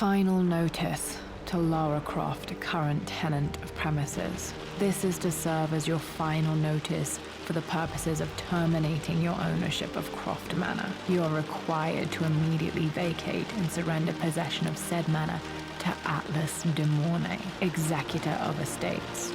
Final notice to Lara Croft, a current tenant of premises. This is to serve as your final notice for the purposes of terminating your ownership of Croft Manor. You are required to immediately vacate and surrender possession of said manor to Atlas de Mornay, executor of estates.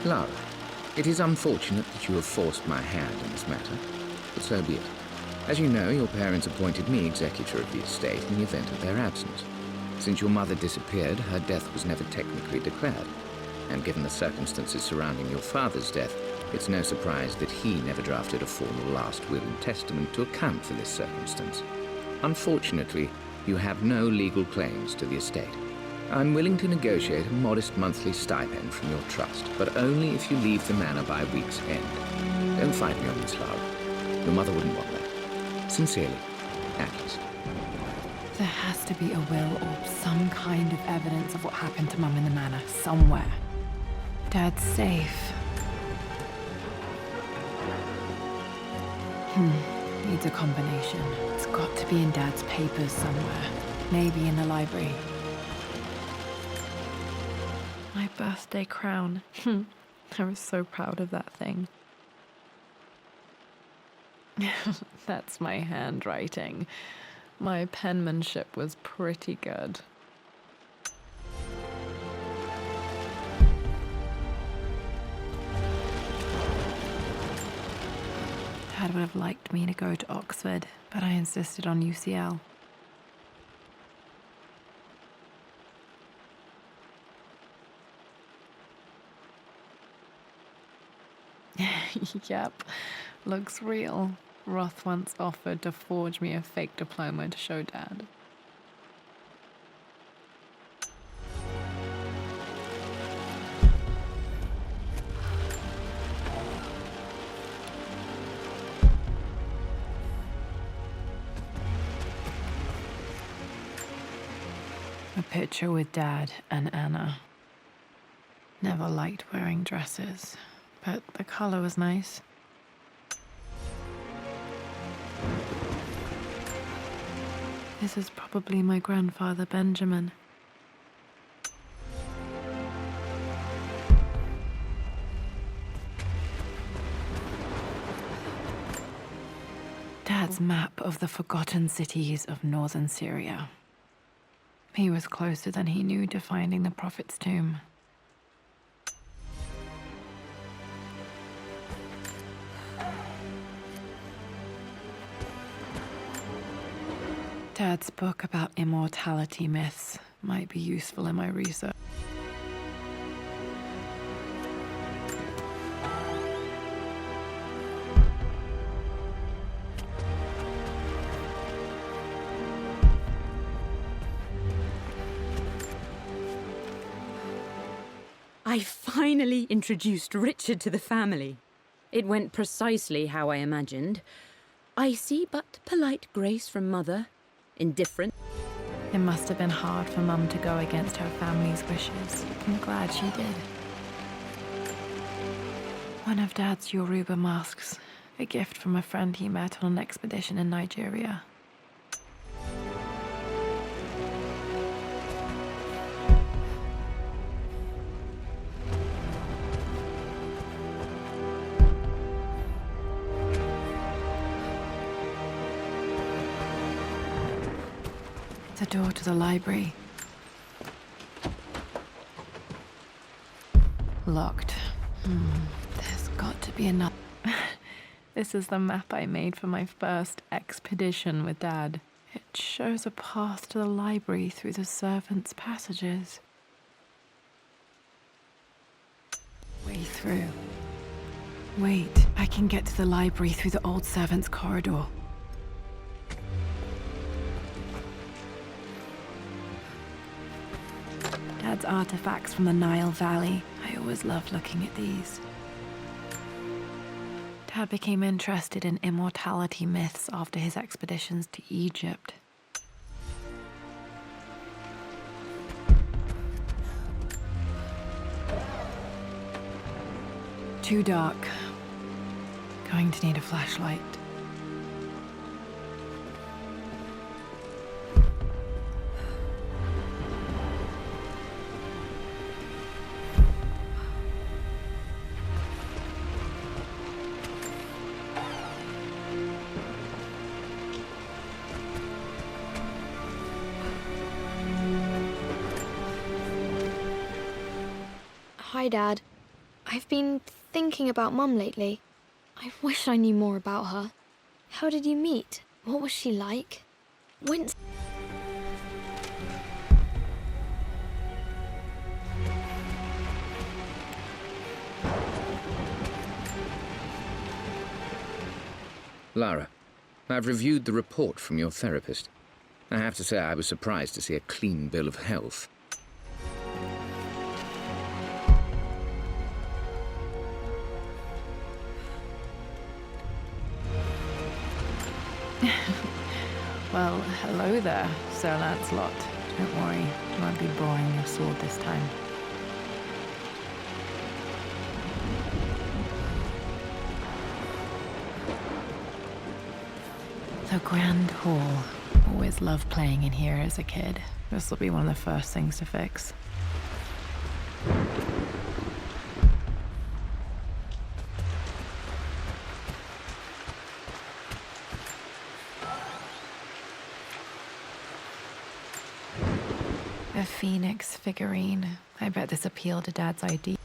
Lara, it is unfortunate that you have forced my hand in this matter, but so be it. As you know, your parents appointed me executor of the estate in the event of their absence. Since your mother disappeared, her death was never technically declared. And given the circumstances surrounding your father's death, it's no surprise that he never drafted a formal last will and testament to account for this circumstance. Unfortunately, you have no legal claims to the estate. I'm willing to negotiate a modest monthly stipend from your trust, but only if you leave the manor by week's end. Don't fight me on this, Lara. Your mother wouldn't want that. Sincerely, Atlas. There has to be a will or some kind of evidence of what happened to Mum in the manor somewhere. Dad's safe. Needs a combination. It's got to be in Dad's papers somewhere. Maybe in the library. My birthday crown. I was so proud of that thing. That's my handwriting. My penmanship was pretty good. Dad would have liked me to go to Oxford, but I insisted on UCL. Yep, looks real. Roth once offered to forge me a fake diploma to show Dad. A picture with Dad and Anna. Never liked wearing dresses, but the color was nice. This is probably my grandfather, Benjamin. Dad's map of the forgotten cities of northern Syria. He was closer than he knew to finding the Prophet's tomb. Dad's book about immortality myths might be useful in my research. I finally introduced Richard to the family. It went precisely how I imagined. I see but polite grace from Mother. Indifferent. It must have been hard for Mum to go against her family's wishes. I'm glad she did. One of Dad's Yoruba masks, a gift from a friend he met on an expedition in Nigeria. The door to the library. Locked. There's got to be another. This is the map I made for my first expedition with Dad. It shows a path to the library through the servants' passages. Way through. Wait, I can get to the library through the old servants' corridor. Dad's artifacts from the Nile Valley. I always loved looking at these. Dad became interested in immortality myths after his expeditions to Egypt. Too dark. Going to need a flashlight. Hi, Dad. I've been thinking about Mum lately. I wish I knew more about her. How did you meet? What was she like? When... Lara, I've reviewed the report from your therapist. I have to say I was surprised to see a clean bill of health. Well, hello there, Sir Lancelot. Don't worry, it won't be boring your sword this time. The Grand Hall. Always loved playing in here as a kid. This will be one of the first things to fix. A phoenix figurine. I bet this appealed to Dad's idea.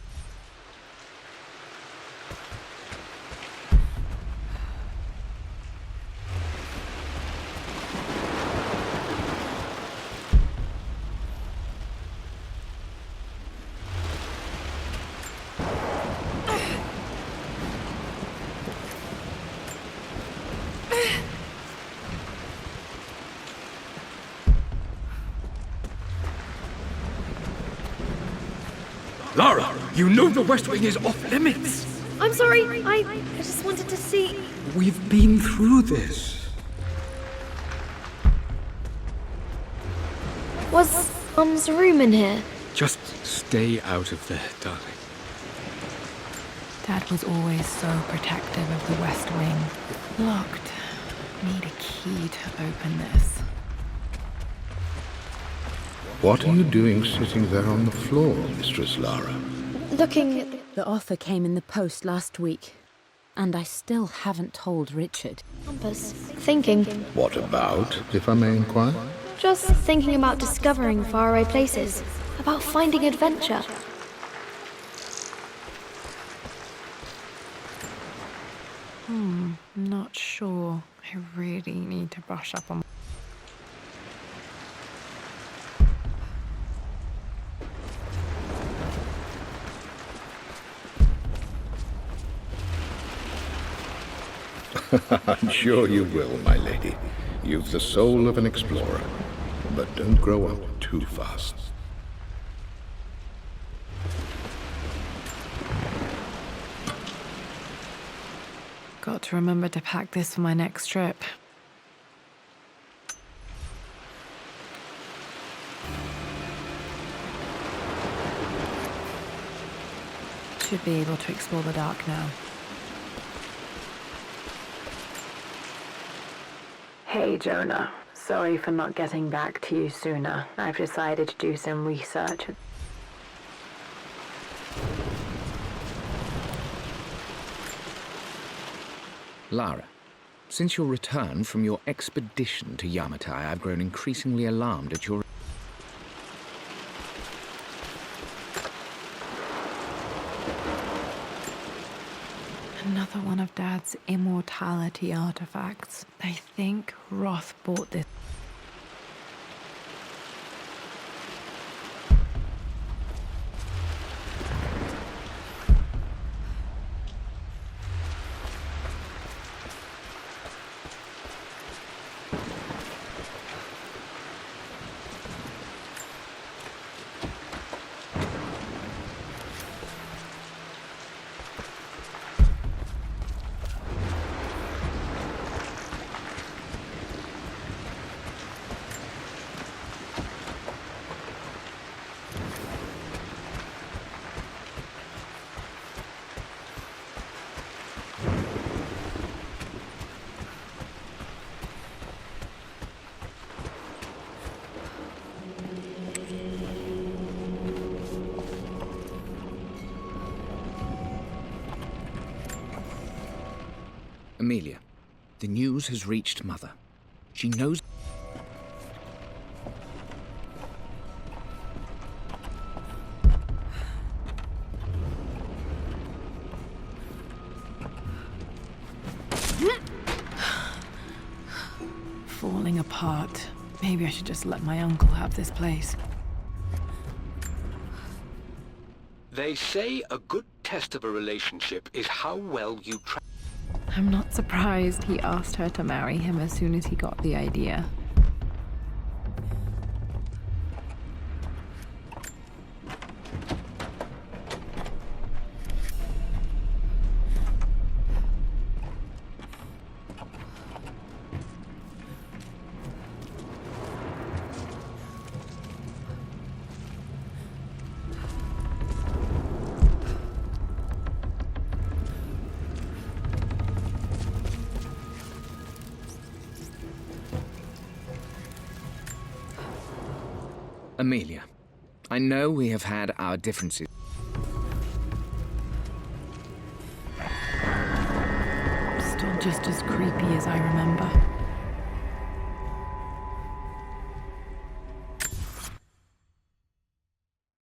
Lara, you know the West Wing is off limits. I'm sorry, I just wanted to see... We've been through this. Was Mum's room in here? Just stay out of there, darling. Dad was always so protective of the West Wing. Locked. Need a key to open this. What are you doing sitting there on the floor, Mistress Lara? Looking at The offer came in the post last week, and I still haven't told Richard. the compass. Thinking. What about, if I may inquire? Just thinking about discovering faraway places. About finding adventure. I'm not sure. I really need to brush up on... I'm sure you will, my lady. You've the soul of an explorer. But don't grow up too fast. Got to remember to pack this for my next trip. Should be able to explore the dark now. Hey, Jonah. Sorry for not getting back to you sooner. I've decided to do some research. Lara, since your return from your expedition to Yamatai, I've grown increasingly alarmed at your... Another one of Dad's immortality artifacts. I think Roth bought this. Amelia, the news has reached Mother. She knows... heart. Maybe I should just let my uncle have this place. They say a good test of a relationship is how well you I'm not surprised he asked her to marry him as soon as he got the idea. Amelia, I know we have had our differences. Still just as creepy as I remember.